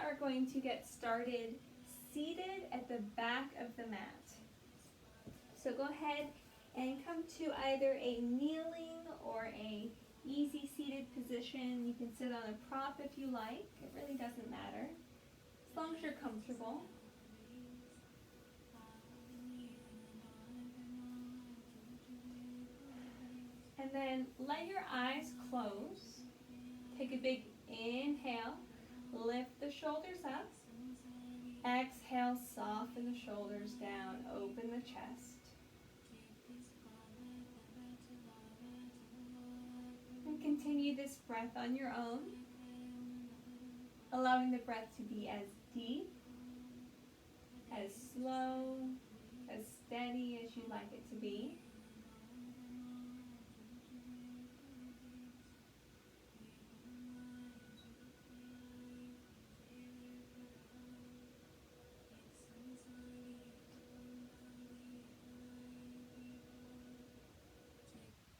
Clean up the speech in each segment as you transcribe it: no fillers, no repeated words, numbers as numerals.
are going to get started seated at the back of the mat. So go ahead and come to either a kneeling or a easy seated position. You can sit on a prop if you like. It really doesn't matter, as long as you're comfortable. And then let your eyes close. Take a big inhale. Lift the shoulders up. Exhale, soften the shoulders down. Open the chest. And continue this breath on your own, allowing the breath to be as deep, as slow, as steady as you'd like it to be.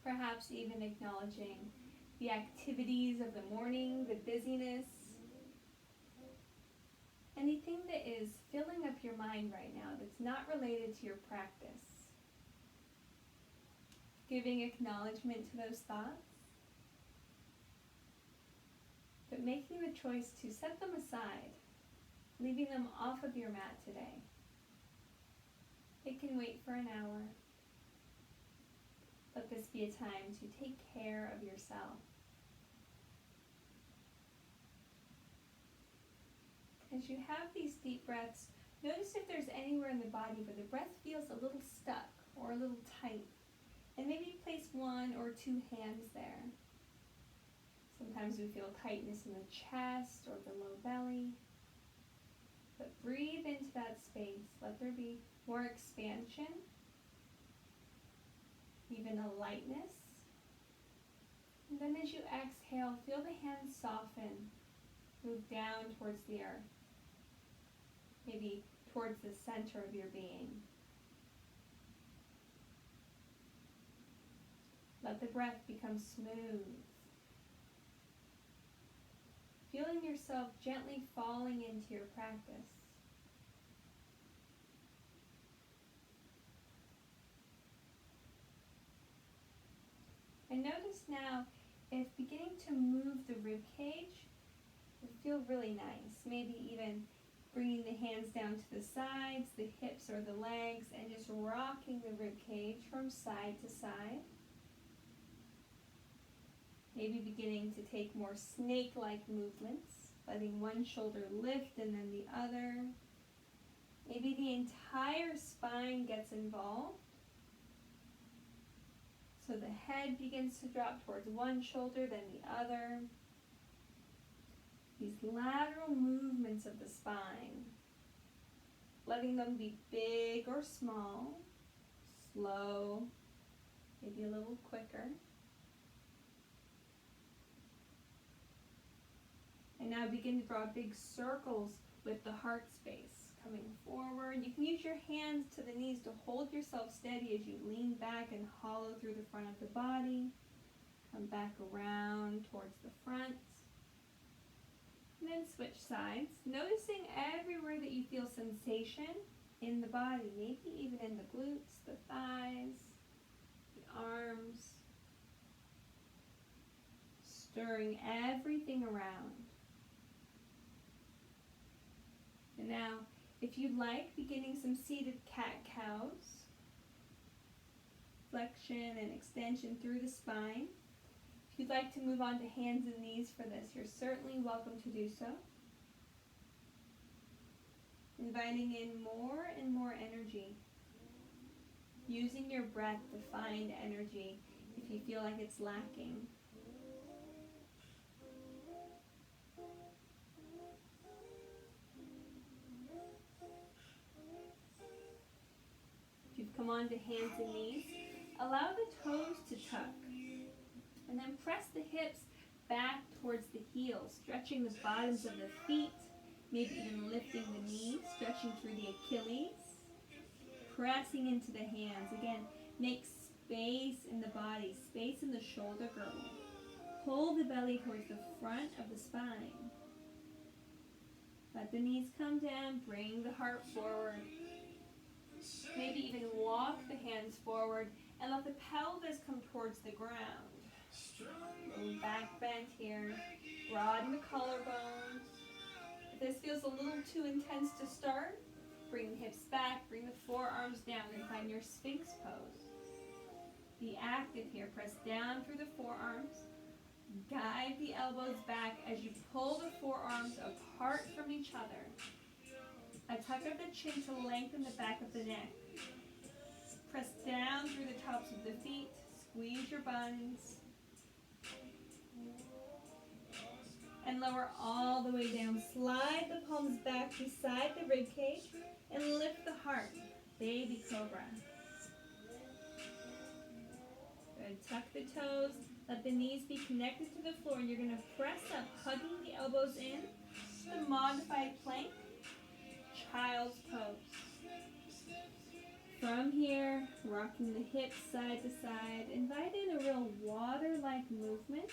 Perhaps even acknowledging the activities of the morning, the busyness, anything that is filling up your mind right now that's not related to your practice. Giving acknowledgement to those thoughts, but making the choice to set them aside, leaving them off of your mat today. It can wait for an hour. Let this be a time to take care of yourself. As you have these deep breaths, notice if there's anywhere in the body where the breath feels a little stuck or a little tight. And maybe place 1 or 2 hands there. Sometimes we feel tightness in the chest or the low belly. But breathe into that space. Let there be more expansion, even a lightness. And then as you exhale, feel the hands soften, move down towards the earth, maybe towards the center of your being. Let the breath become smooth. Feeling yourself gently falling into your practice. And notice now, if beginning to move the rib cage, it feels really nice. Maybe even bringing the hands down to the sides, the hips or the legs, and just rocking the rib cage from side to side. Maybe beginning to take more snake-like movements, letting one shoulder lift and then the other. Maybe the entire spine gets involved. So the head begins to drop towards one shoulder, then the other. These lateral movements of the spine, letting them be big or small, slow, maybe a little quicker. And now begin to draw big circles with the heart space coming forward. You can use your hands to the knees to hold yourself steady as you lean back and hollow through the front of the body. Come back around towards the front. And then switch sides, noticing everywhere that you feel sensation in the body, maybe even in the glutes, the thighs, the arms. Stirring everything around. And now, if you'd like, beginning some seated cat-cows. Flexion and extension through the spine. If you'd like to move on to hands and knees for this, you're certainly welcome to do so. Inviting in more and more energy. Using your breath to find energy if you feel like it's lacking. If you've come on to hands and knees, allow the toes to tuck. And then press the hips back towards the heels, stretching the bottoms of the feet, maybe even lifting the knees, stretching through the Achilles, pressing into the hands. Again, make space in the body, space in the shoulder girdle. Pull the belly towards the front of the spine. Let Let the knees come down, bring the heart forward. Maybe even walk the hands forward and let the pelvis come towards the ground. Little back bend here. Broaden the collarbones. If this feels a little too intense to start, bring the hips back, bring the forearms down, and find your Sphinx pose. Be active here. Press down through the forearms. Guide the elbows back as you pull the forearms apart from each other. A tuck of the chin to lengthen the back of the neck. Press down through the tops of the feet. Squeeze your buns. And lower all the way down. Slide the palms back beside the ribcage and lift the heart. Baby cobra. Good. Tuck the toes. Let the knees be connected to the floor. And you're going to press up, hugging the elbows in. The modified plank. Child's pose. From here, rocking the hips side to side. Invite in a real water-like movement.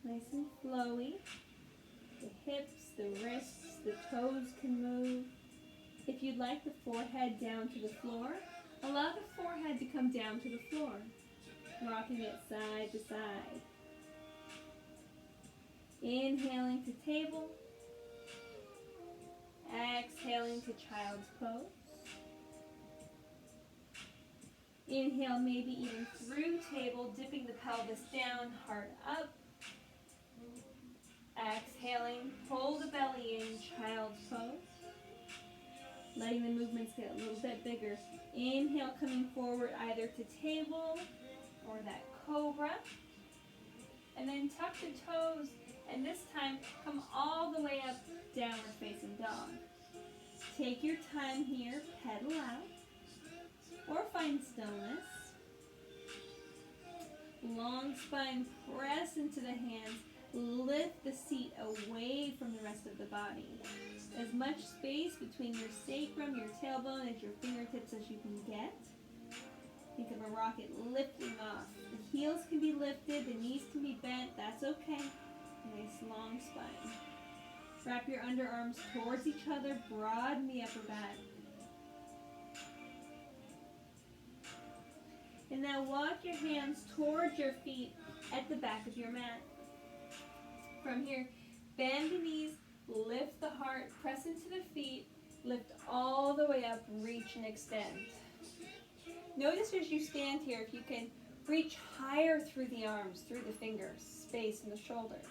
Nice and flowy. The hips, the wrists, the toes can move. If you'd like the forehead down to the floor, allow the forehead to come down to the floor. Rocking it side to side. Inhaling to table. Exhaling to child's pose. Inhale, maybe even through table, dipping the pelvis down, heart up. Exhaling, pull the belly in, child's pose. Letting the movements get a little bit bigger. Inhale, coming forward either to table or that cobra. And then tuck the toes, and this time come all the way up, downward facing dog. Take your time here, pedal out, or find stillness. Long spine, press into the hands. Lift the seat away from the rest of the body. As much space between your sacrum, your tailbone, and your fingertips as you can get. Think of a rocket lifting off. The heels can be lifted, the knees can be bent, that's okay. Nice long spine. Wrap your underarms towards each other, broaden the upper back. And now walk your hands towards your feet at the back of your mat. From here, bend the knees, lift the heart, press into the feet, lift all the way up, reach and extend. Notice as you stand here, if you can reach higher through the arms, through the fingers, space in the shoulders.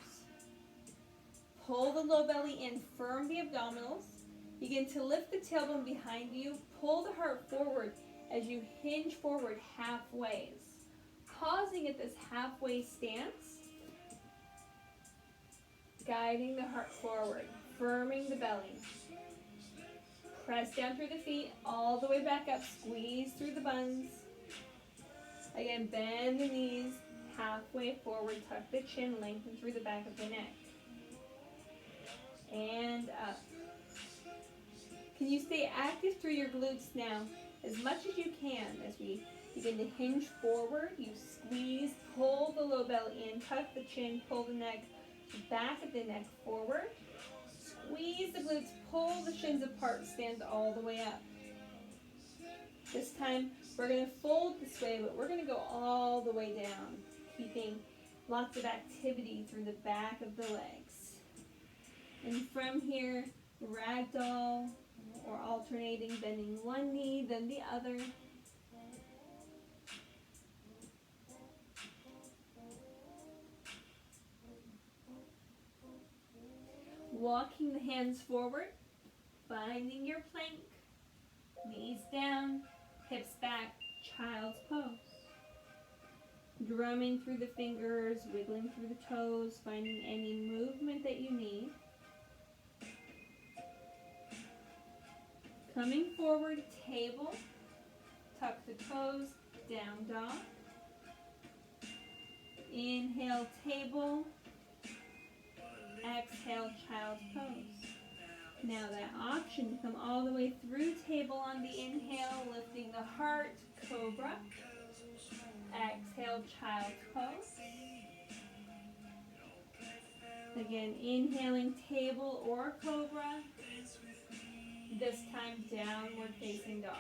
Pull the low belly in, firm the abdominals. Begin to lift the tailbone behind you. Pull the heart forward as you hinge forward halfways. Pausing at this halfway stance. Guiding the heart forward, firming the belly. Press down through the feet, all the way back up. Squeeze through the buns. Again, bend the knees, halfway forward. Tuck the chin, lengthen through the back of the neck. And up. Can you stay active through your glutes now as much as you can as we begin to hinge forward? You squeeze, pull the low belly in, tuck the chin, pull the neck, back of the neck forward. Squeeze the glutes, pull the shins apart, stand all the way up. This time we're going to fold this way, but we're going to go all the way down, keeping lots of activity through the back of the legs. And from here, ragdoll or alternating, bending one knee, then the other. Walking the hands forward, finding your plank, knees down, hips back, child's pose. Drumming through the fingers, wiggling through the toes, finding any movement that you need. Coming forward, table, tuck the toes, down dog. Inhale, table. Exhale, child's pose. Now that option to come all the way through table on the inhale, lifting the heart, cobra. Exhale, child's pose. Again, inhaling table or cobra. This time, downward facing dog.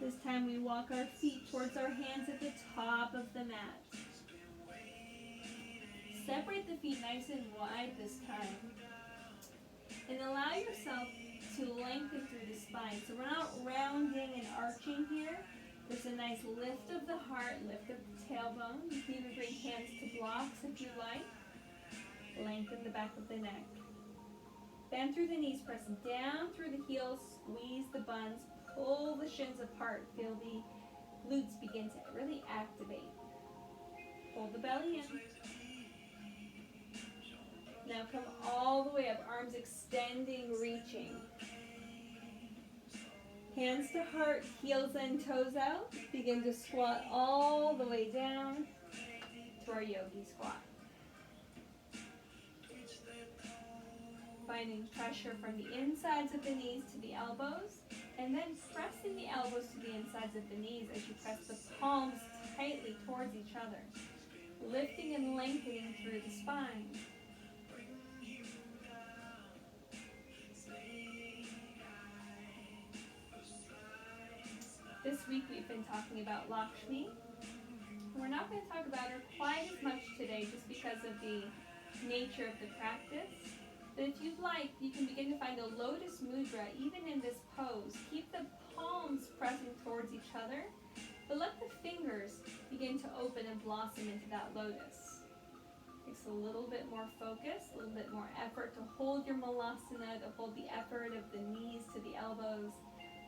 This time we walk our feet towards our hands at the top of the mat. Separate the feet nice and wide this time. And allow yourself to lengthen through the spine. So we're not rounding and arching here. There's a nice lift of the heart, lift of the tailbone. You can even bring hands to blocks if you like. Lengthen the back of the neck. Bend through the knees, press down through the heels, squeeze the buns, pull the shins apart. Feel the glutes begin to really activate. Hold the belly in. Now come all the way up, arms extending, reaching. Hands to heart, heels and toes out. Begin to squat all the way down to our yogi squat. Finding pressure from the insides of the knees to the elbows, and then pressing the elbows to the insides of the knees as you press the palms tightly towards each other, lifting and lengthening through the spine. This week we've been talking about Lakshmi. We're not going to talk about her quite as much today just because of the nature of the practice. But if you'd like, you can begin to find a lotus mudra even in this pose. Keep the palms pressing towards each other, but let the fingers begin to open and blossom into that lotus. Takes a little bit more focus, a little bit more effort to hold your malasana, to hold the effort of the knees to the elbows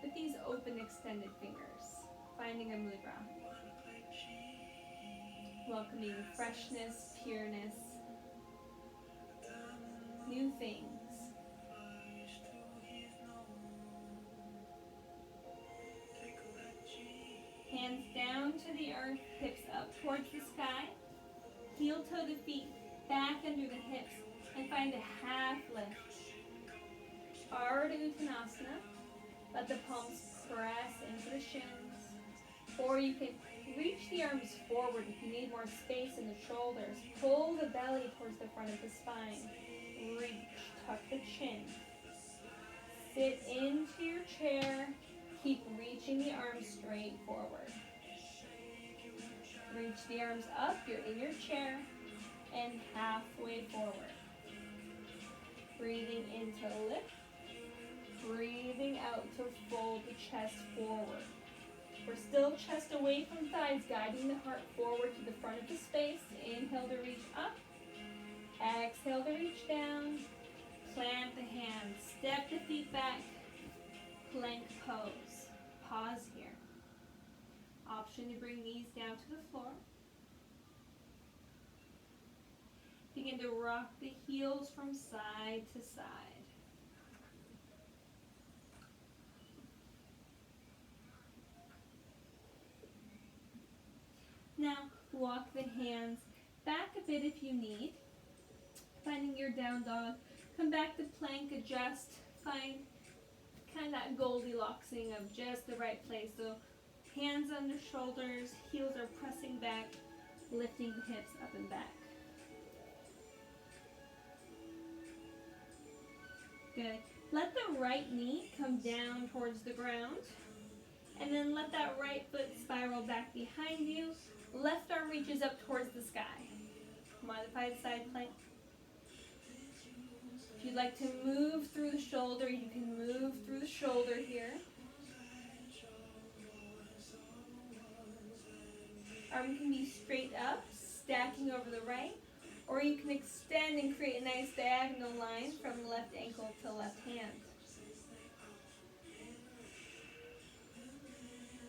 with these open extended fingers. Finding a mudra. Welcoming freshness, pureness, new things. Hands down to the earth, hips up towards the sky. Heel toe the feet back under the hips and find a half lift. Ardha Uttanasana. Let the palms press into the shins. Or you can reach the arms forward if you need more space in the shoulders. Pull the belly towards the front of the spine. Reach, tuck the chin. Sit into your chair. Keep reaching the arms straight forward. Reach the arms up, you're in your chair, and halfway forward. Breathing in to lift. Breathing out to fold the chest forward. We're still chest away from thighs, guiding the heart forward to the front of the space. Inhale to reach up. Exhale to reach down. Plant the hands. Step the feet back. Plank pose. Pause here. Option to bring knees down to the floor. Begin to rock the heels from side to side. Now, walk the hands back a bit if you need. Finding your down dog. Come back to plank, adjust. Find kind of that Goldilocksing of just the right place. So, hands under shoulders, heels are pressing back, lifting the hips up and back. Good. Let the right knee come down towards the ground. And then let that right foot spiral back behind you. Left arm reaches up towards the sky. Modified side plank. If you'd like to move through the shoulder, you can move through the shoulder here. Arm can be straight up, stacking over the right, or you can extend and create a nice diagonal line from left ankle to left hand.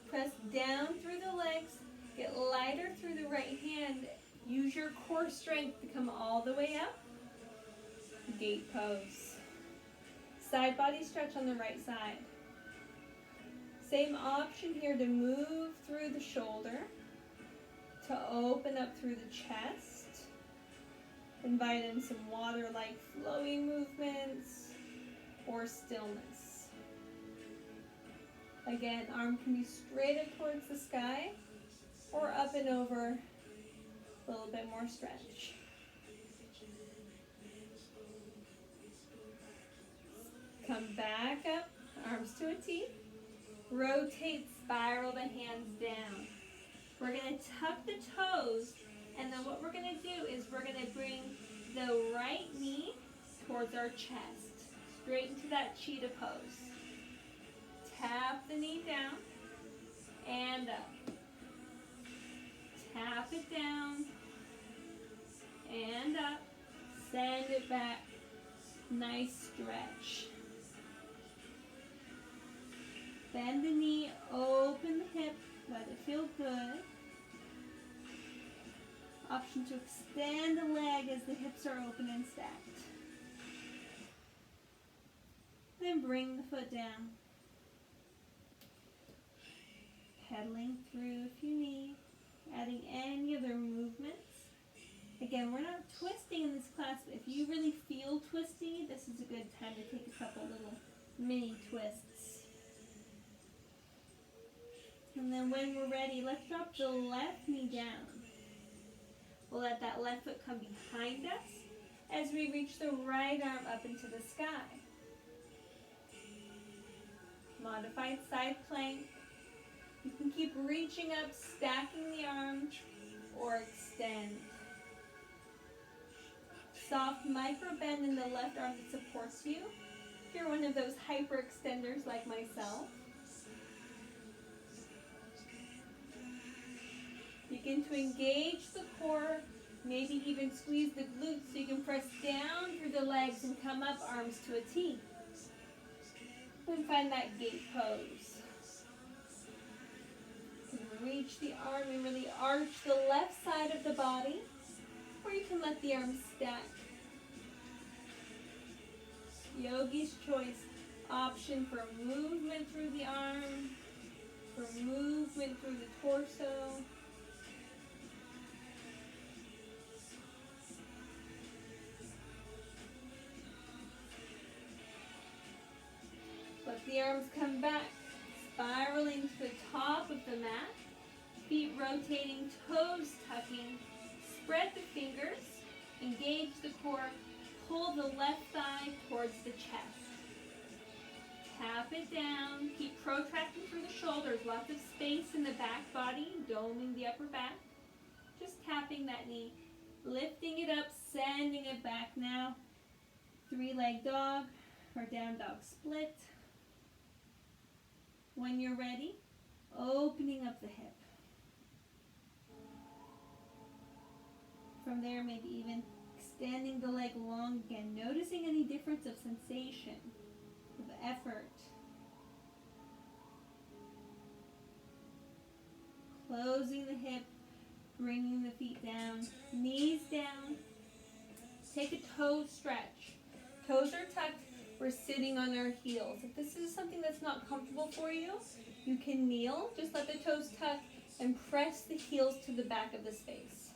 Press down through the legs, get lighter through the right hand. Use your core strength to come all the way up. Gate pose. Side body stretch on the right side. Same option here to move through the shoulder, to open up through the chest. Invite in some water-like flowing movements or stillness. Again, arm can be straight up towards the sky or up and over, a little bit more stretch. Come back up, arms to a T. Rotate, spiral the hands down. We're going to tuck the toes, and then what we're going to do is we're going to bring the right knee towards our chest, straight into that cheetah pose. Tap the knee down and up. Tap it down and up. Send it back. Nice stretch. Bend the knee, open the hip, let it feel good. Option to extend the leg as the hips are open and stacked. Then bring the foot down. Pedaling through if you need, adding any other movements. Again, we're not twisting in this class, but if you really feel twisty, this is a good time to take a couple little mini twists. And then when we're ready, let's drop the left knee down. We'll let that left foot come behind us as we reach the right arm up into the sky. Modified side plank. You can keep reaching up, stacking the arms, or extend. Soft micro bend in the left arm that supports you. If you're one of those hyperextenders like myself. Begin to engage the core, maybe even squeeze the glutes so you can press down through the legs and come up, arms to a T. And find that gate pose. You can reach the arm and really arch the left side of the body, or you can let the arms stack. Yogi's choice. Option for movement through the arm, for movement through the torso. Let the arms come back, spiraling to the top of the mat. Feet rotating, toes tucking. Spread the fingers, engage the core, pull the left thigh towards the chest. Tap it down, keep protracting through the shoulders, lots of space in the back body, doming the upper back. Just tapping that knee, lifting it up, sending it back now. Three-leg dog or down dog split. When you're ready, opening up the hip. From there, maybe even extending the leg long again, noticing any difference of sensation, of effort. Closing the hip, bringing the feet down, knees down. Take a toe stretch. Toes are tucked, we're sitting on our heels. If this is something that's not comfortable for you, you can kneel, just let the toes tuck and press the heels to the back of the space.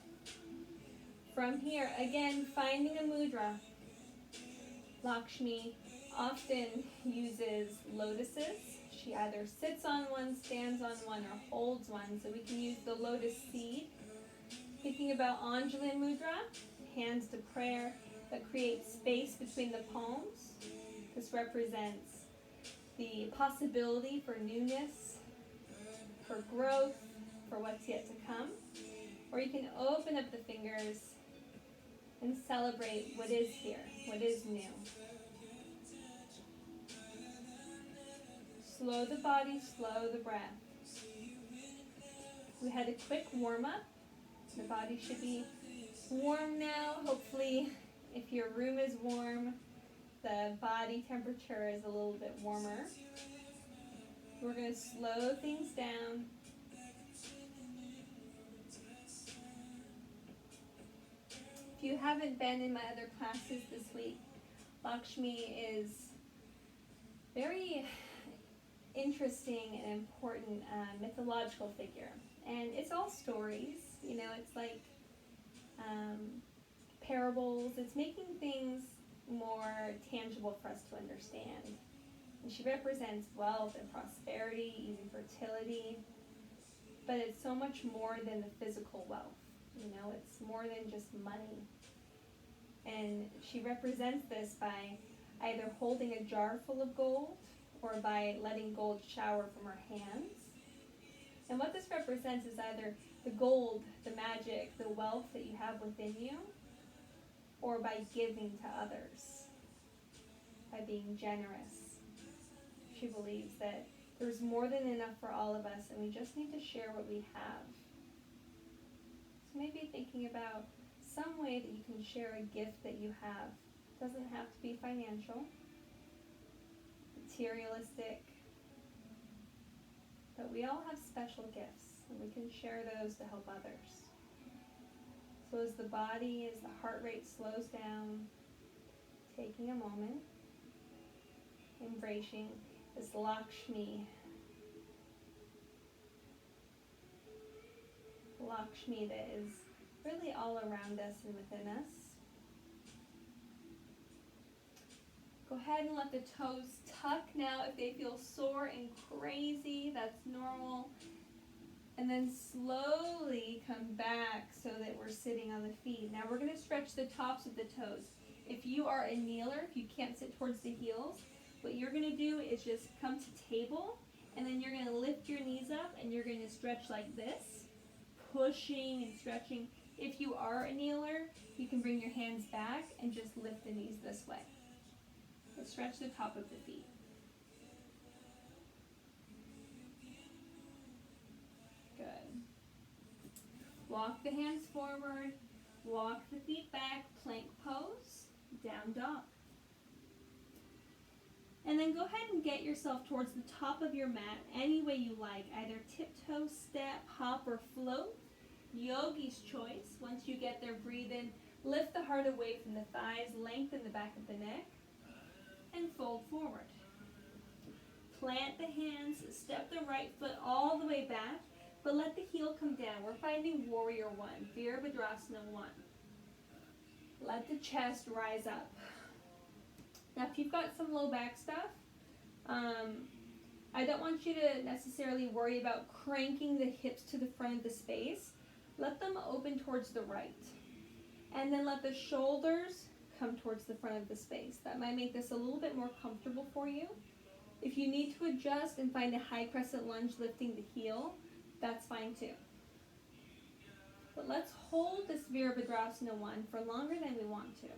From here, again, finding a mudra. Lakshmi often uses lotuses. She either sits on one, stands on one, or holds one. So we can use the lotus seed. Thinking about Anjali Mudra, hands to prayer, that creates space between the palms. This represents the possibility for newness, for growth, for what's yet to come. Or you can open up the fingers and celebrate what is here, what is new. Slow the body, slow the breath. We had a quick warm-up. The body should be warm now. Hopefully, if your room is warm, the body temperature is a little bit warmer. We're going to slow things down. If you haven't been in my other classes this week, Lakshmi is very interesting and important mythological figure. And it's all stories, you know, it's like parables. It's making things more tangible for us to understand. And she represents wealth and prosperity, even fertility. But it's so much more than the physical wealth. You know, it's more than just money. And she represents this by either holding a jar full of gold or by letting gold shower from her hands. And what this represents is either the gold, the magic, the wealth that you have within you, or by giving to others, by being generous. She believes that there's more than enough for all of us, and we just need to share what we have. So maybe thinking about some way that you can share a gift that you have. It doesn't have to be financial, materialistic, but we all have special gifts, and we can share those to help others. So as the body, as the heart rate slows down, taking a moment, embracing this Lakshmi that is really all around us and within us. Go ahead and let the toes tuck now if they feel sore and crazy. That's normal. And then slowly come back so that we're sitting on the feet. Now we're going to stretch the tops of the toes. If you are a kneeler, if you can't sit towards the heels, what you're going to do is just come to table, and then you're going to lift your knees up and you're going to stretch like this, pushing and stretching. If you are a kneeler, you can bring your hands back and just lift the knees this way. And stretch the top of the feet. Good. Walk the hands forward, walk the feet back, plank pose, down dog. And then go ahead and get yourself towards the top of your mat any way you like, either tiptoe, step, hop, or float. Yogi's choice. Once you get there, breathe in, lift the heart away from the thighs, lengthen the back of the neck, and fold forward. Plant the hands, step the right foot all the way back, but let the heel come down. We're finding Warrior One, Virabhadrasana 1. Let the chest rise up. Now, if you've got some low back stuff, I don't want you to necessarily worry about cranking the hips to the front of the space. Let them open towards the right. And then let the shoulders come towards the front of the space. That might make this a little bit more comfortable for you. If you need to adjust and find a high crescent lunge lifting the heel, that's fine too. But let's hold this Virabhadrasana 1 for longer than we want to.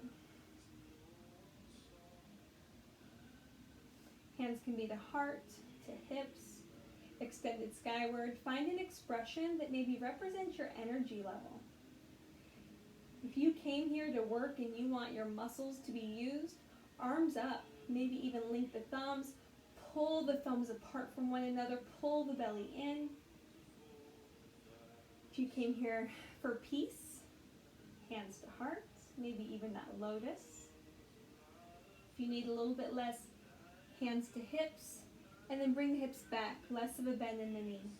Hands can be to heart, to hips, extended skyward. Find an expression that maybe represents your energy level. If you came here to work and you want your muscles to be used, arms up, maybe even link the thumbs, pull the thumbs apart from one another, pull the belly in. If you came here for peace, hands to heart, maybe even that lotus. If you need a little bit less, hands to hips, and then bring the hips back, less of a bend in the knee.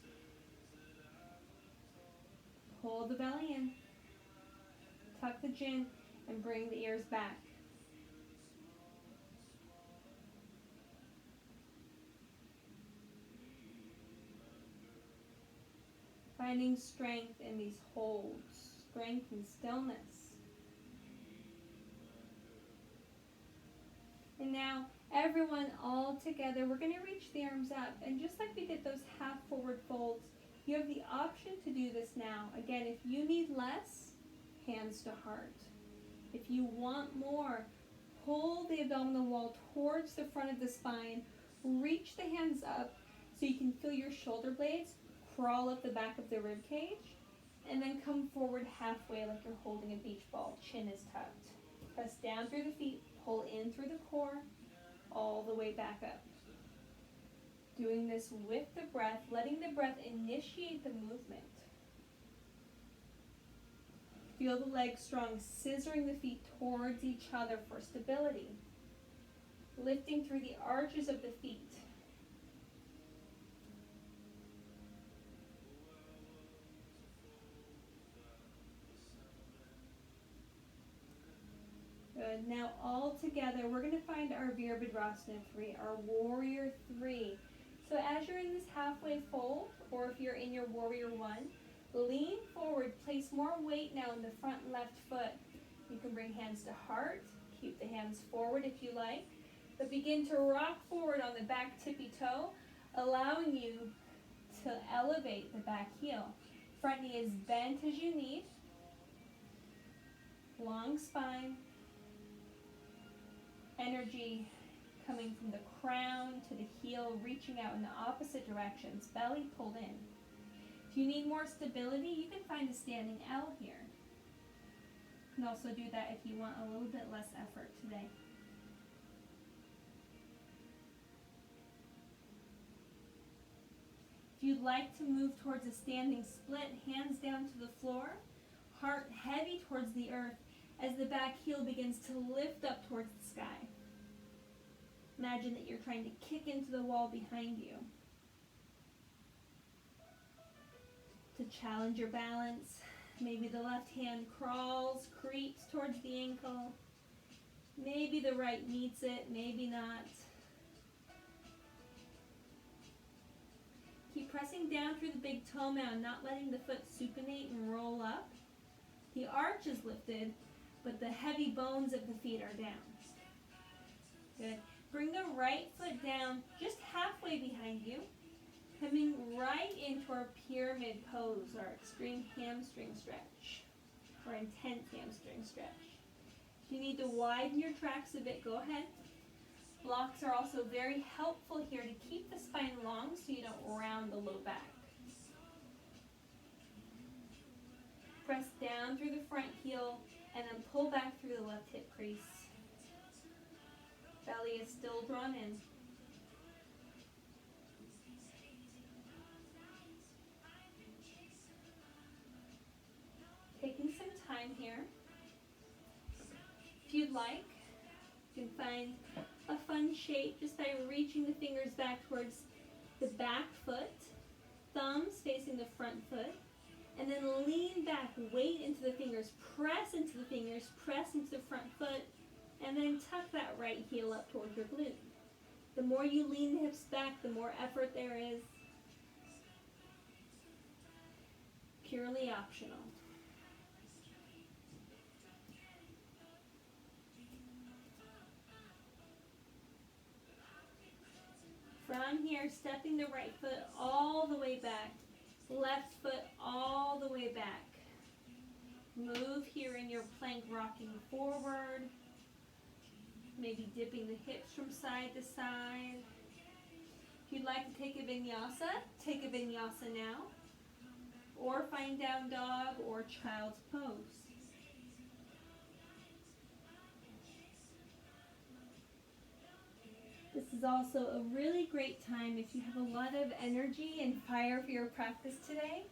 Pull the belly in, tuck the chin, and bring the ears back. Finding strength in these holds, strength and stillness. And now, everyone all together, we're going to reach the arms up. And just like we did those half forward folds, you have the option to do this now. Again, if you need less, hands to heart. If you want more, pull the abdominal wall towards the front of the spine. Reach the hands up so you can feel your shoulder blades crawl up the back of the rib cage. And then come forward halfway like you're holding a beach ball. Chin is tucked. Press down through the feet. Pull in through the core, all the way back up. Doing this with the breath, letting the breath initiate the movement. Feel the legs strong, scissoring the feet towards each other for stability. Lifting through the arches of the feet. Good. Now all together, we're going to find our Virabhadrasana 3, our Warrior 3. So as you're in this halfway fold, or if you're in your Warrior 1, lean forward, place more weight now in the front left foot. You can bring hands to heart, keep the hands forward if you like. But begin to rock forward on the back tippy toe, allowing you to elevate the back heel. Front knee is bent as you need. Long spine. Energy coming from the crown to the heel, reaching out in the opposite directions, belly pulled in. If you need more stability, you can find a standing L here. You can also do that if you want a little bit less effort today. If you'd like to move towards a standing split, hands down to the floor, heart heavy towards the earth as the back heel begins to lift up towards the sky. Imagine that you're trying to kick into the wall behind you. To challenge your balance, maybe the left hand crawls, creeps towards the ankle. Maybe the right meets it, maybe not. Keep pressing down through the big toe mound, not letting the foot supinate and roll up. The arch is lifted, but the heavy bones of the feet are down. Good. Bring the right foot down just halfway behind you, coming right into our pyramid pose, our extreme hamstring stretch, or intense hamstring stretch. If you need to widen your tracks a bit, go ahead. Blocks are also very helpful here to keep the spine long so you don't round the low back. Press down through the front heel and then pull back through the left hip crease. Belly is still drawn in. Taking some time here. If you'd like, you can find a fun shape just by reaching the fingers back towards the back foot, thumbs facing the front foot, and then lean back, weight into the fingers, press into the fingers, press into the front foot, and then tuck that right heel up towards your glute. The more you lean the hips back, the more effort there is. Purely optional. From here, stepping the right foot all the way back, left foot all the way back. Move here in your plank, rocking forward, maybe dipping the hips from side to side. If you'd like to take a vinyasa now, or find down dog or child's pose. This is also a really great time if you have a lot of energy and fire for your practice today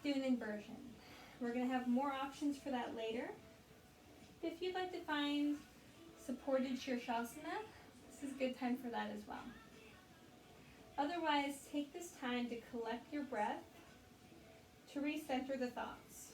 to do an inversion. We're going to have more options for that later. If you'd like to find supported Shirshasana, this is a good time for that as well. Otherwise, take this time to collect your breath, to recenter the thoughts.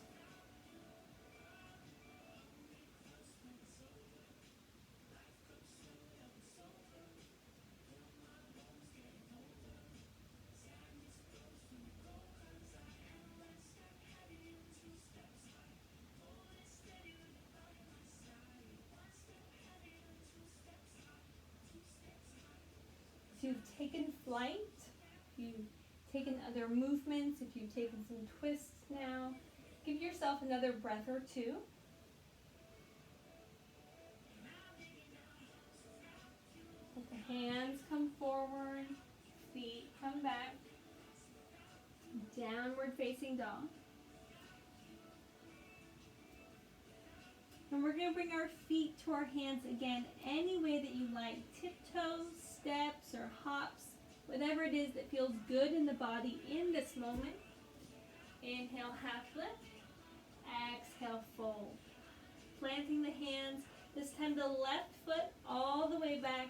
If you've taken flight, if you've taken other movements, if you've taken some twists now, give yourself another breath or two. Let the hands come forward, feet come back, downward facing dog. And we're going to bring our feet to our hands again, any way that you like. Tiptoes, steps, or hops, whatever it is that feels good in the body in this moment. Inhale, half lift. Exhale, fold. Planting the hands, this time the left foot all the way back,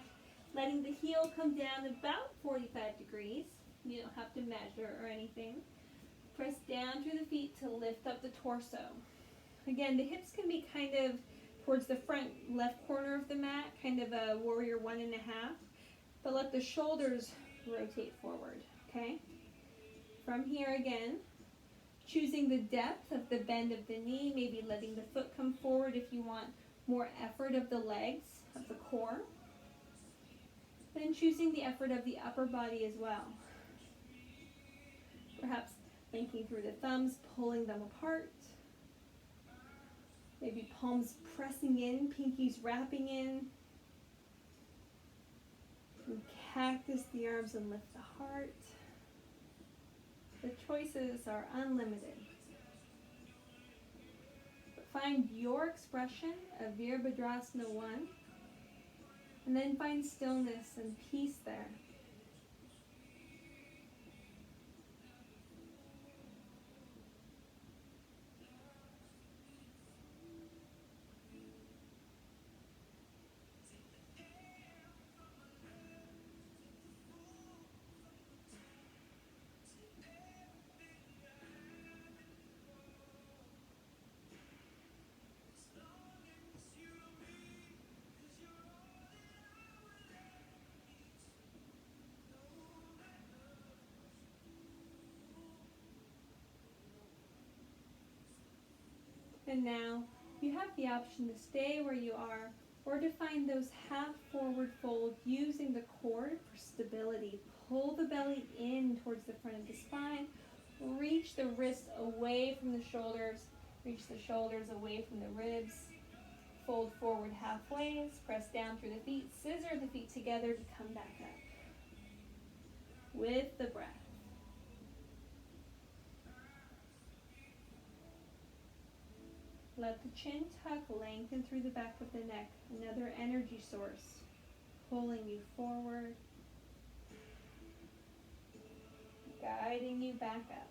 letting the heel come down about 45 degrees. You don't have to measure or anything. Press down through the feet to lift up the torso. Again, the hips can be kind of towards the front left corner of the mat, kind of a warrior 1.5, but let the shoulders rotate forward, okay? From here again, choosing the depth of the bend of the knee, maybe letting the foot come forward if you want more effort of the legs, of the core. And choosing the effort of the upper body as well. Perhaps linking through the thumbs, pulling them apart. Maybe palms pressing in, pinkies wrapping in. And cactus the arms and lift the heart. The choices are unlimited. But find your expression of Virabhadrasana 1, and then find stillness and peace there. And now you have the option to stay where you are or to find those half forward fold using the cord for stability. Pull the belly in towards the front of the spine. Reach the wrists away from the shoulders. Reach the shoulders away from the ribs. Fold forward halfway. Press down through the feet. Scissor the feet together to come back up with the breath. Let the chin tuck lengthen through the back of the neck, another energy source, pulling you forward, guiding you back up.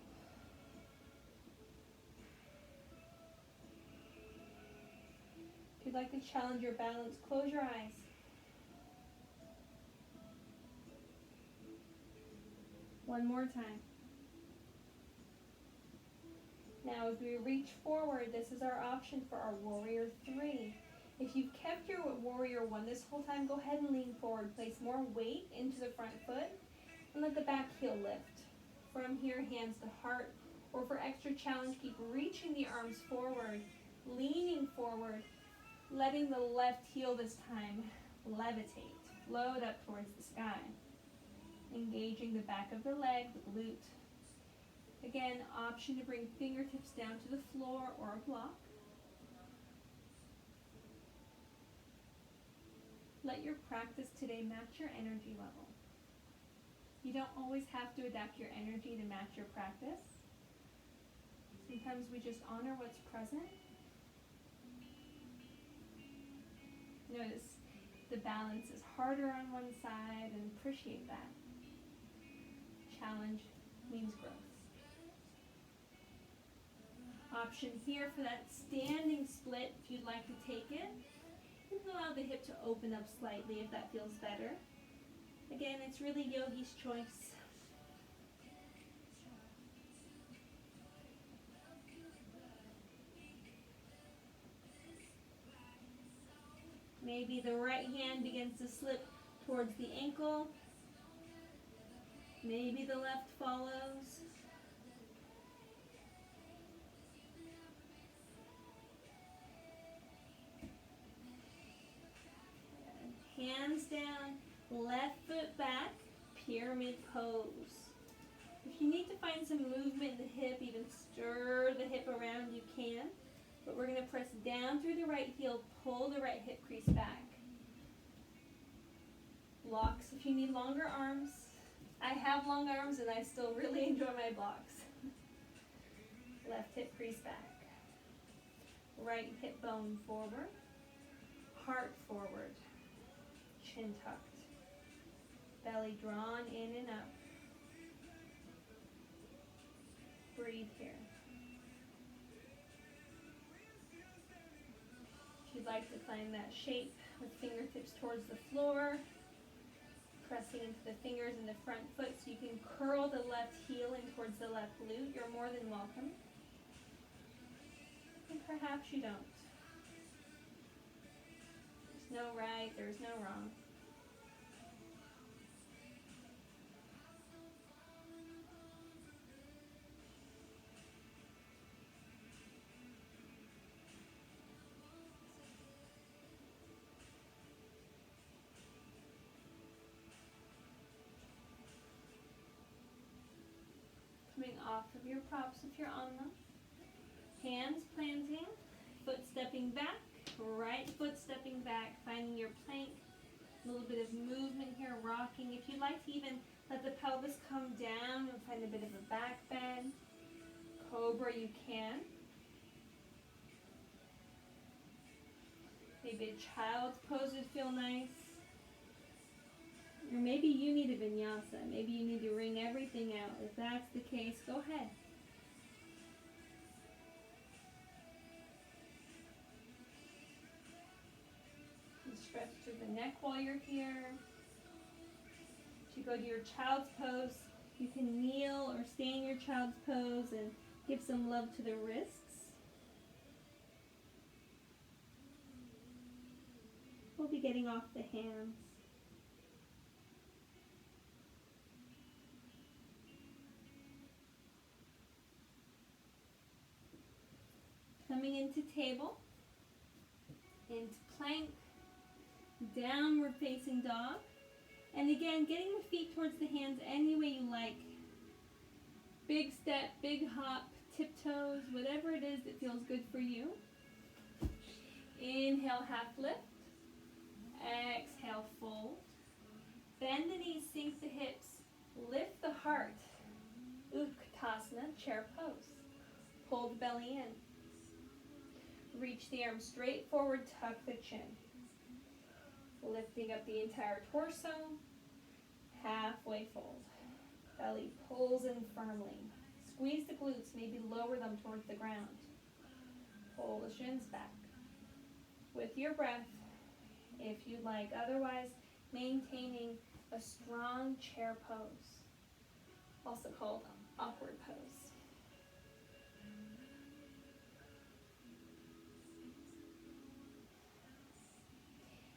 If you'd like to challenge your balance, close your eyes. One more time. Now as we reach forward, this is our option for our Warrior 3. If you've kept your Warrior 1 this whole time, go ahead and lean forward. Place more weight into the front foot and let the back heel lift. From here, hands to heart, or for extra challenge, keep reaching the arms forward, leaning forward, letting the left heel this time levitate, float up towards the sky. Engaging the back of the leg, the glute. Again, option to bring fingertips down to the floor or a block. Let your practice today match your energy level. You don't always have to adapt your energy to match your practice. Sometimes we just honor what's present. Notice the balance is harder on one side and appreciate that. Challenge means growth. Option here for that standing split, if you'd like to take it. You can allow the hip to open up slightly if that feels better. Again, it's really yogi's choice. Maybe the right hand begins to slip towards the ankle. Maybe the left follows. Hands down, left foot back, pyramid pose. If you need to find some movement in the hip, even stir the hip around, you can. But we're going to press down through the right heel, pull the right hip crease back. Blocks if you need longer arms. I have long arms and I still really enjoy my blocks. Left hip crease back. Right hip bone forward. Heart forward. Chin tucked. Belly drawn in and up. Breathe here. If you'd like to find that shape with fingertips towards the floor, pressing into the fingers in the front foot so you can curl the left heel in towards the left glute, you're more than welcome. And perhaps you don't. There's no right, there's no wrong. off of your props if you're on them. Hands planting, foot stepping back, right foot stepping back, finding your plank. A little bit of movement here, rocking. If you'd like to even let the pelvis come down and find a bit of a back bend. Cobra, you can. Maybe a child's pose would feel nice. Or maybe you need a vinyasa. Maybe you need to wring everything out. If that's the case, go ahead. And stretch through the neck while you're here. If you go to your child's pose, you can kneel or stay in your child's pose and give some love to the wrists. We'll be getting off the hands. Coming into table, into plank, downward facing dog. And again, getting the feet towards the hands any way you like. Big step, big hop, tiptoes, whatever it is that feels good for you. Inhale, half lift. Exhale, fold. Bend the knees, sink the hips. Lift the heart. Utkatasana, chair pose. Pull the belly in. Reach the arms straight forward, tuck the chin. Lifting up the entire torso. Halfway fold. Belly pulls in firmly. Squeeze the glutes, maybe lower them towards the ground. Pull the shins back. With your breath, if you'd like. Otherwise, maintaining a strong chair pose, also called awkward pose.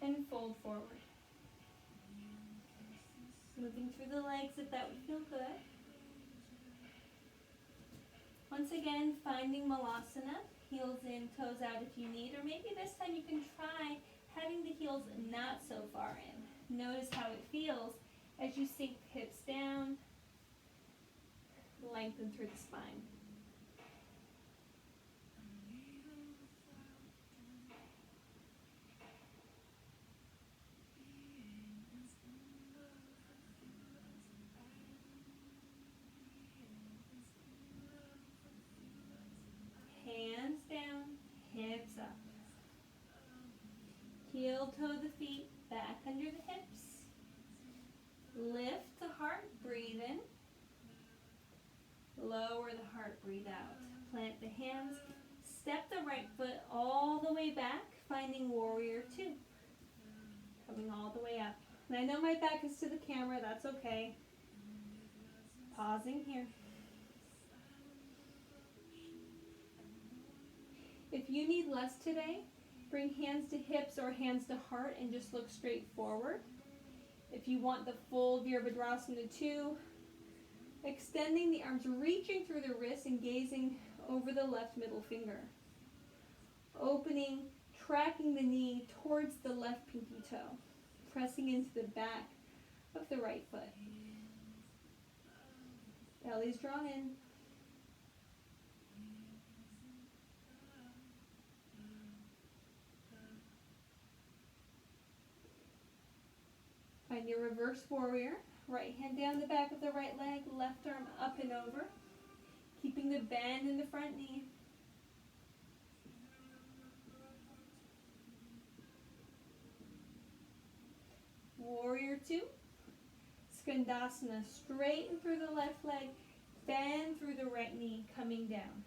And fold forward. Moving through the legs if that would feel good. Once again, finding Malasana. Heels in, toes out if you need. Or maybe this time you can try having the heels not so far in. Notice how it feels as you sink the hips down. Lengthen through the spine. Hands down, hips up. Heel toe the feet back under the hips. Lift the heart, breathe in. Lower the heart, breathe out. Plant the hands. Step the right foot all the way back, finding warrior two. Coming all the way up. And I know my back is to the camera, that's okay. Pausing here. If you need less today, bring hands to hips or hands to heart and just look straight forward. If you want the full Virabhadrasana 2, extending the arms, reaching through the wrists and gazing over the left middle finger. Opening, tracking the knee towards the left pinky toe, pressing into the back of the right foot. Belly's drawn in. Find your reverse warrior. Right hand down the back of the right leg, left arm up and over. Keeping the bend in the front knee. Warrior two. Skandasana, straighten through the left leg, bend through the right knee, coming down.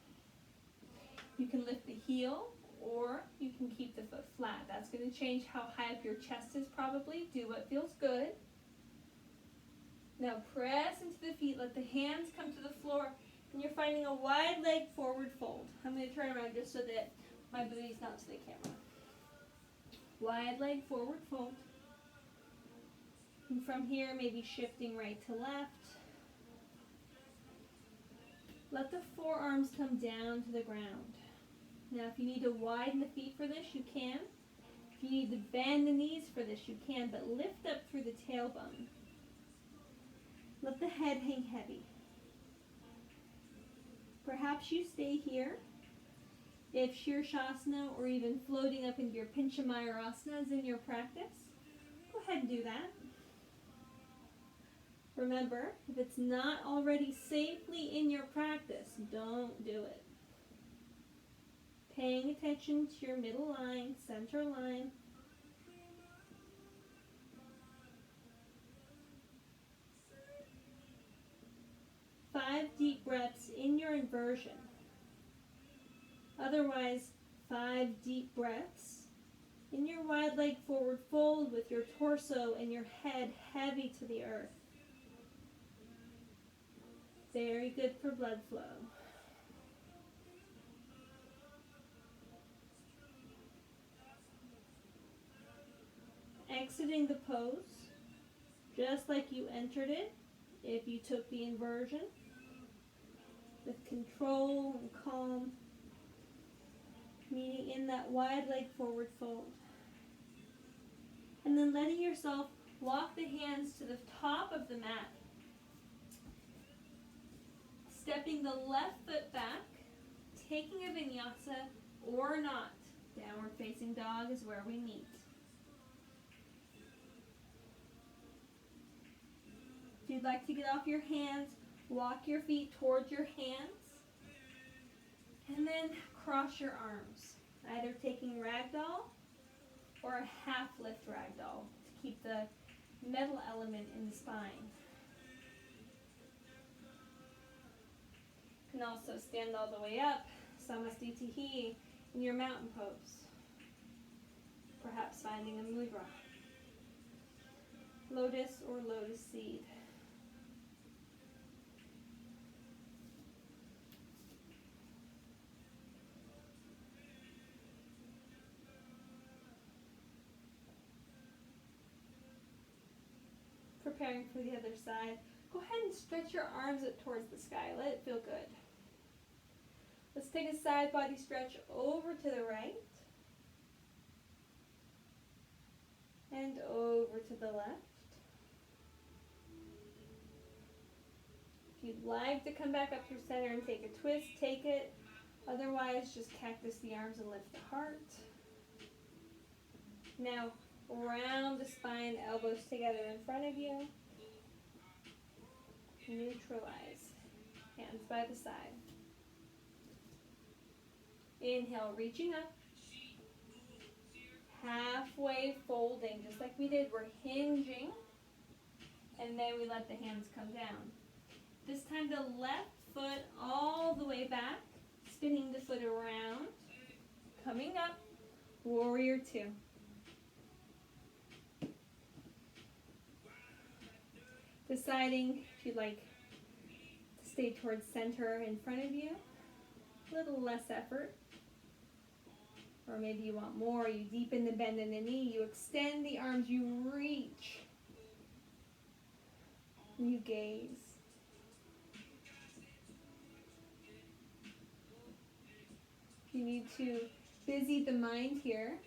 You can lift the heel, or you can keep the foot flat. That's going to change how high up your chest is probably. Do what feels good. Now press into the feet, let the hands come to the floor, and you're finding a wide leg forward fold. I'm going to turn around just so that my booty's not to the camera. Wide leg forward fold. And from here, maybe shifting right to left. Let the forearms come down to the ground. Now, if you need to widen the feet for this, you can. If you need to bend the knees for this, you can, but lift up through the tailbone. Let the head hang heavy. Perhaps you stay here. If Shirshasana or even floating up into your Pinchamayurasana is in your practice, go ahead and do that. Remember, if it's not already safely in your practice, don't do it. Paying attention to your middle line, center line. Five deep breaths in your inversion. Otherwise, 5 deep breaths in your wide leg forward fold with your torso and your head heavy to the earth. Very good for blood flow. Exiting the pose, just like you entered it, if you took the inversion, with control and calm, meaning in that wide leg forward fold. And then letting yourself walk the hands to the top of the mat. Stepping the left foot back, taking a vinyasa or not. Downward facing dog is where we meet. If you'd like to get off your hands, walk your feet towards your hands. And then cross your arms, either taking ragdoll or a half lift ragdoll to keep the metal element in the spine. You can also stand all the way up, Samastitihi, in your mountain pose. Perhaps finding a mudra, lotus or lotus seed. Preparing for the other side. Go ahead and stretch your arms up towards the sky. Let it feel good. Let's take a side body stretch over to the right. And over to the left. If you'd like to come back up through center and take a twist, take it. Otherwise, just cactus the arms and lift the heart. Now, round the spine, elbows together in front of you. Neutralize. Hands by the side. Inhale, reaching up. Halfway folding, just like we did. We're hinging. And then we let the hands come down. This time the left foot all the way back. Spinning the foot around. Coming up. Warrior 2. Deciding if you'd like to stay towards center in front of you. A little less effort. Or maybe you want more. You deepen the bend in the knee. You extend the arms. You reach. You gaze. If you need to busy the mind here,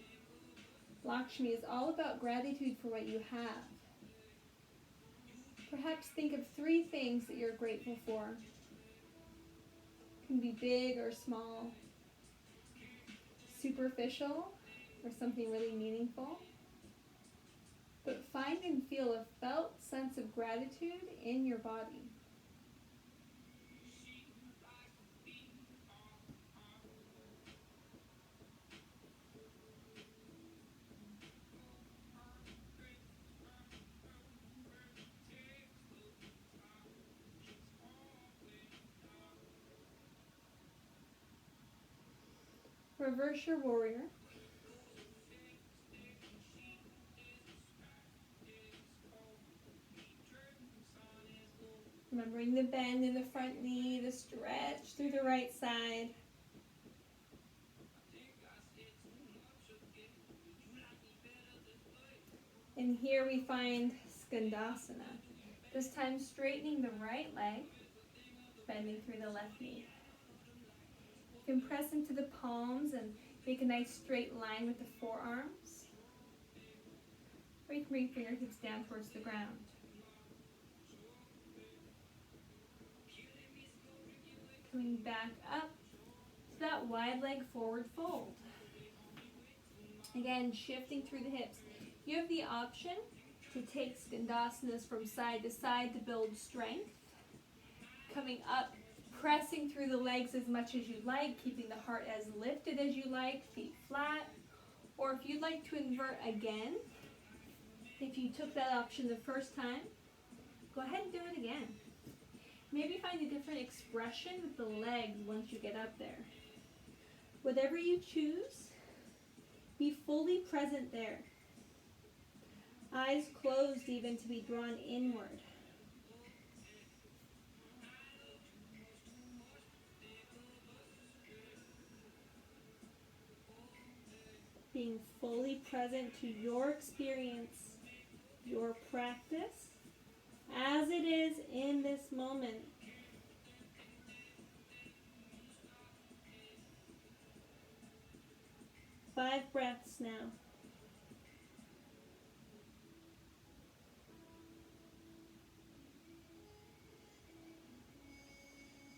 Lakshmi is all about gratitude for what you have. Perhaps think of 3 things that you're grateful for. It can be big or small, superficial or something really meaningful. But find and feel a felt sense of gratitude in your body. Reverse your warrior. Remembering the bend in the front knee, the stretch through the right side. And here we find Skandasana. This time straightening the right leg, bending through the left knee. You can press into the palms and make a nice straight line with the forearms. Or you can bring fingertips down towards the ground. Coming back up to that wide leg forward fold. Again, shifting through the hips. You have the option to take Skandasanas from side to side to build strength. Coming up, pressing through the legs as much as you like, keeping the heart as lifted as you like, feet flat. Or if you'd like to invert again, if you took that option the first time, go ahead and do it again. Maybe find a different expression with the legs once you get up there. Whatever you choose, be fully present there. Eyes closed even to be drawn inward. Being fully present to your experience, your practice, as it is in this moment. Five breaths now.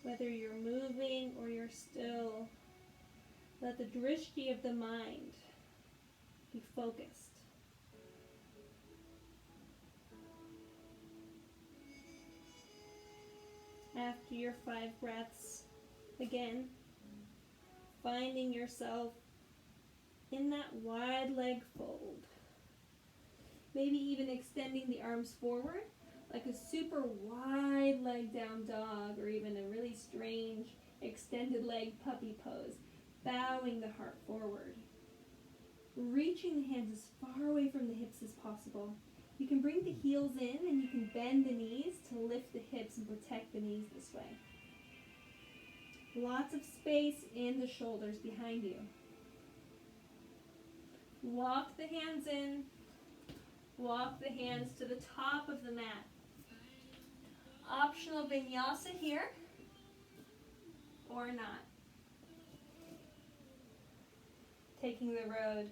Whether you're moving or you're still, let the drishti of the mind be focused. After your 5 breaths, again, finding yourself in that wide leg fold. Maybe even extending the arms forward, like a super wide leg down dog, or even a really strange extended leg puppy pose, bowing the heart forward. Reaching the hands as far away from the hips as possible. You can bring the heels in and you can bend the knees to lift the hips and protect the knees this way. Lots of space in the shoulders behind you. Walk the hands in. Walk the hands to the top of the mat. Optional vinyasa here, or not. Taking the road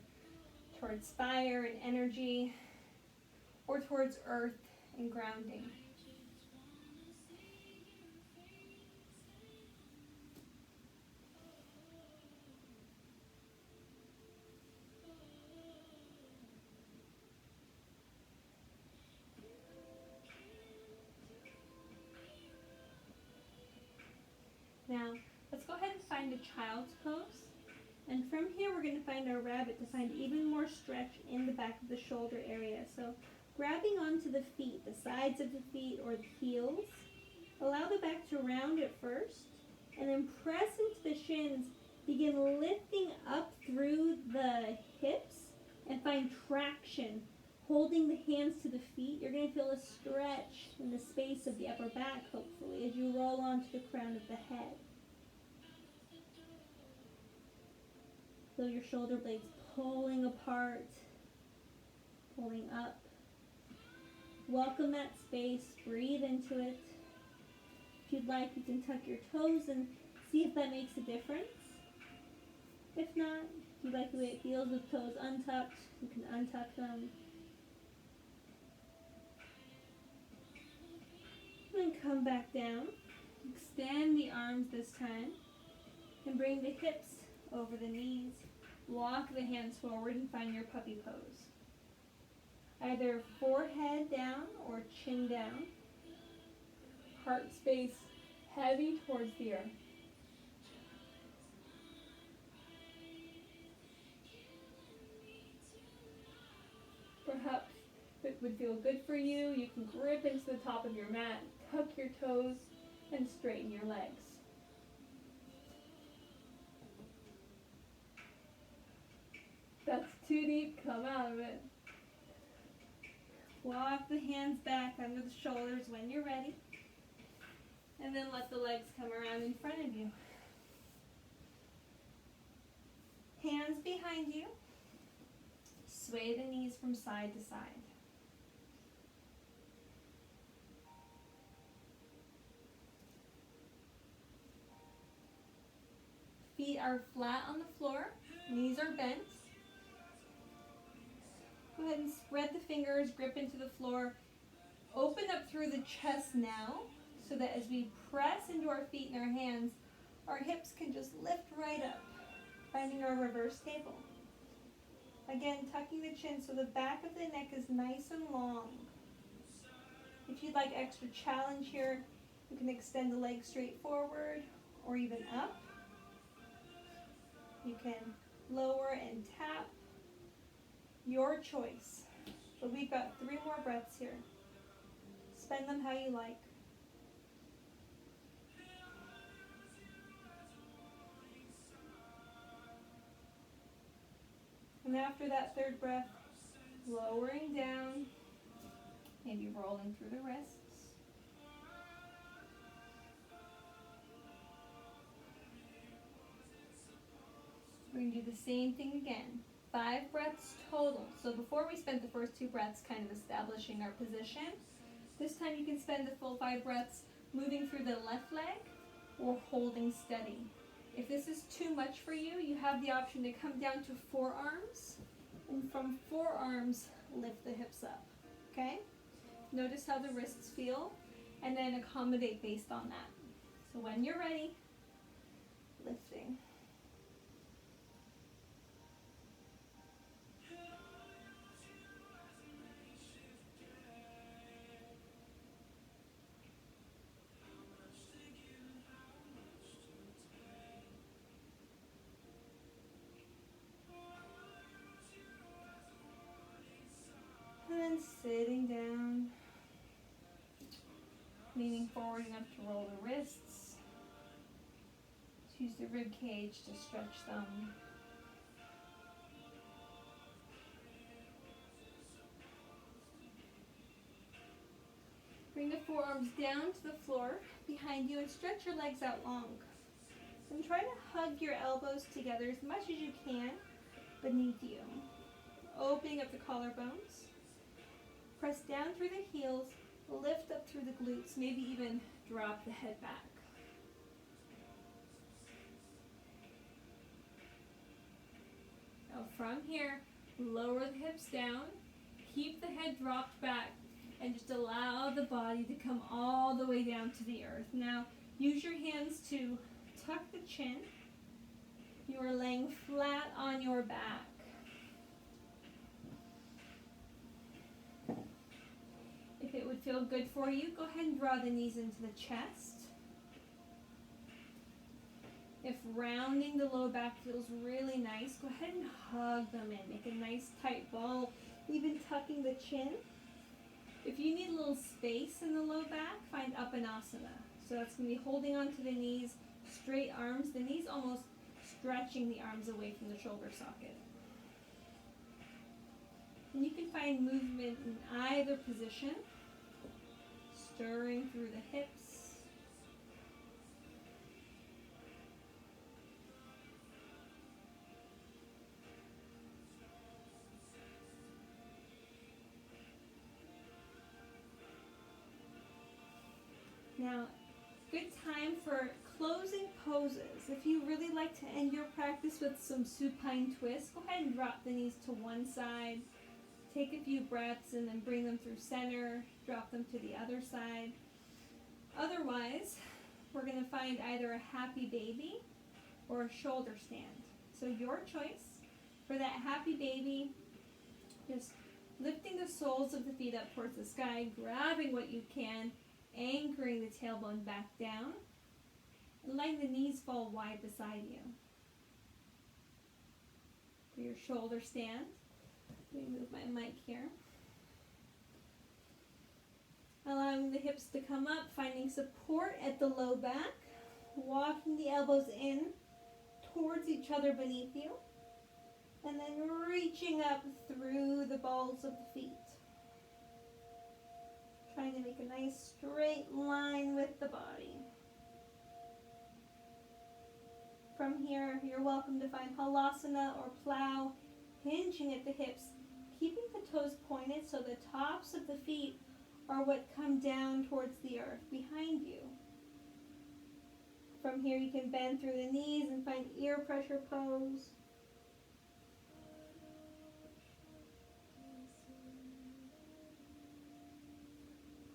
towards fire and energy, or towards earth and grounding. Now, let's go ahead and find a child's pose. And from here, we're going to find our rabbit to find even more stretch in the back of the shoulder area. So, grabbing onto the feet, the sides of the feet or the heels. Allow the back to round at first, and then press into the shins. Begin lifting up through the hips and find traction. Holding the hands to the feet, you're going to feel a stretch in the space of the upper back, hopefully, as you roll onto the crown of the head. Feel your shoulder blades pulling apart, pulling up. Welcome that space, breathe into it. If you'd like, you can tuck your toes and see if that makes a difference. If not, if you like the way it feels with toes untucked, you can untuck them. Then come back down. Extend the arms this time. And bring the hips over the knees. Walk the hands forward and find your puppy pose. Either forehead down or chin down. Heart space heavy towards the earth. Perhaps if it would feel good for you, you can grip into the top of your mat, tuck your toes, and straighten your legs. That's too deep, come out of it. Walk the hands back under the shoulders when you're ready. And then let the legs come around in front of you. Hands behind you. Sway the knees from side to side. Feet are flat on the floor. Knees are bent. Go ahead and spread the fingers, grip into the floor. Open up through the chest now, so that as we press into our feet and our hands, our hips can just lift right up, finding our reverse table. Again, tucking the chin so the back of the neck is nice and long. If you'd like extra challenge here, you can extend the legs straight forward or even up. You can lower and tap, your choice. But we've got 3 more breaths here. Spend them how you like. And after that 3rd breath, lowering down, maybe rolling through the wrists. We're going to do the same thing again. 5 breaths total. So before we spent the first 2 breaths kind of establishing our position, this time you can spend the full 5 breaths moving through the left leg or holding steady. If this is too much for you, you have the option to come down to forearms, and from forearms, lift the hips up, okay? Notice how the wrists feel, and then accommodate based on that. So when you're ready, lifting. And then sitting down, leaning forward enough to roll the wrists. Use the rib cage to stretch them. Bring the forearms down to the floor behind you and stretch your legs out long. And try to hug your elbows together as much as you can beneath you. Opening up the collarbones. Press down through the heels, lift up through the glutes, maybe even drop the head back. Now from here, lower the hips down, keep the head dropped back, and just allow the body to come all the way down to the earth. Now, use your hands to tuck the chin. You are laying flat on your back. If it would feel good for you, go ahead and draw the knees into the chest. If rounding the low back feels really nice, go ahead and hug them in. Make a nice tight ball, even tucking the chin. If you need a little space in the low back, find Uppanasana. So that's going to be holding onto the knees, straight arms, the knees almost stretching the arms away from the shoulder socket. And you can find movement in either position, stirring through the hips. Now, good time for closing poses. If you really like to end your practice with some supine twists, go ahead and drop the knees to one side. Take a few breaths and then bring them through center. Drop them to the other side. Otherwise, we're going to find either a happy baby or a shoulder stand. So your choice. For that happy baby, just lifting the soles of the feet up towards the sky, grabbing what you can, anchoring the tailbone back down, and letting the knees fall wide beside you. For your shoulder stand, let me move my mic here. Allowing the hips to come up, finding support at the low back, walking the elbows in towards each other beneath you, and then reaching up through the balls of the feet. Trying to make a nice straight line with the body. From here, you're welcome to find Halasana or plow, hinging at the hips, keeping the toes pointed so the tops of the feet are what come down towards the earth behind you. From here, you can bend through the knees and find ear pressure pose.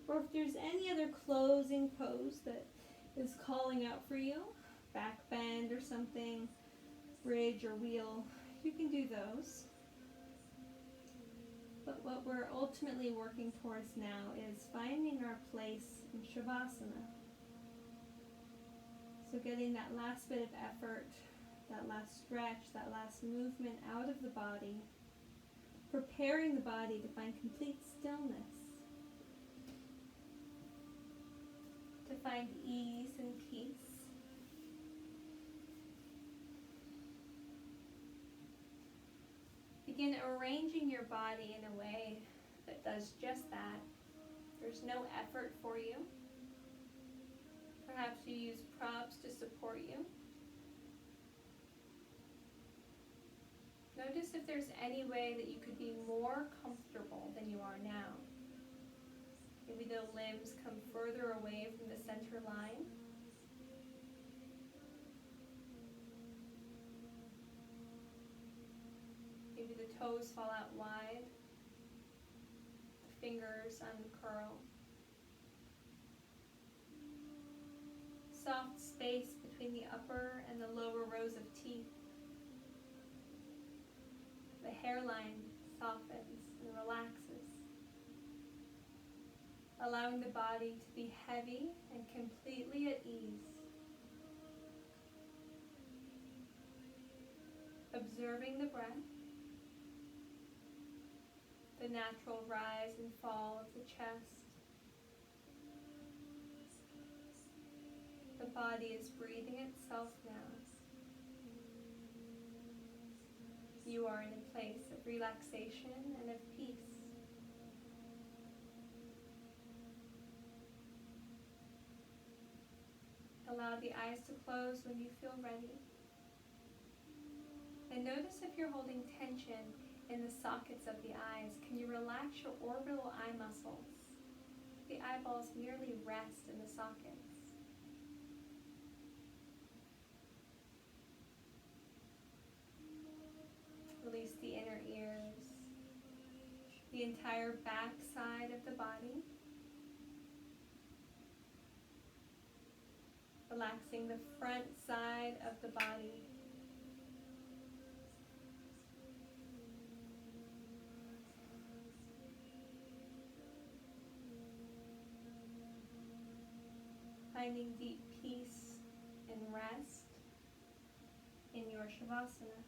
Or if there's any other closing pose that is calling out for you, back bend or something, bridge or wheel, you can do those. But what we're ultimately working towards now is finding our place in Shavasana. So getting that last bit of effort, that last stretch, that last movement out of the body, preparing the body to find complete stillness, to find ease and peace. Begin arranging your body in a way that does just that. There's no effort for you. Perhaps you use props to support you. Notice if there's any way that you could be more comfortable than you are now. Maybe the limbs come further away from the center line. Maybe the toes fall out wide. The fingers uncurl. Soft space between the upper and the lower rows of teeth. The hairline softens and relaxes, allowing the body to be heavy and completely at ease. Observing the breath, the natural rise and fall of the chest. The body is breathing itself now. You are in a place of relaxation and of peace. Allow the eyes to close when you feel ready. And notice if you're holding tension in the sockets of the eyes. Can you relax your orbital eye muscles? The eyeballs merely rest in the sockets. Release the inner ears, the entire back side of the body. Relaxing the front side of the body. Finding deep peace and rest in your Shavasana.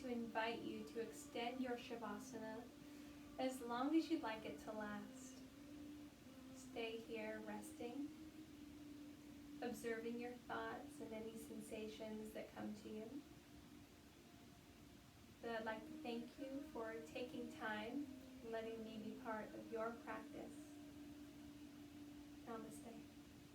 To invite you to extend your Shavasana as long as you'd like it to last. Stay here resting, observing your thoughts and any sensations that come to you. But I'd like to thank you for taking time and letting me be part of your practice. Namaste.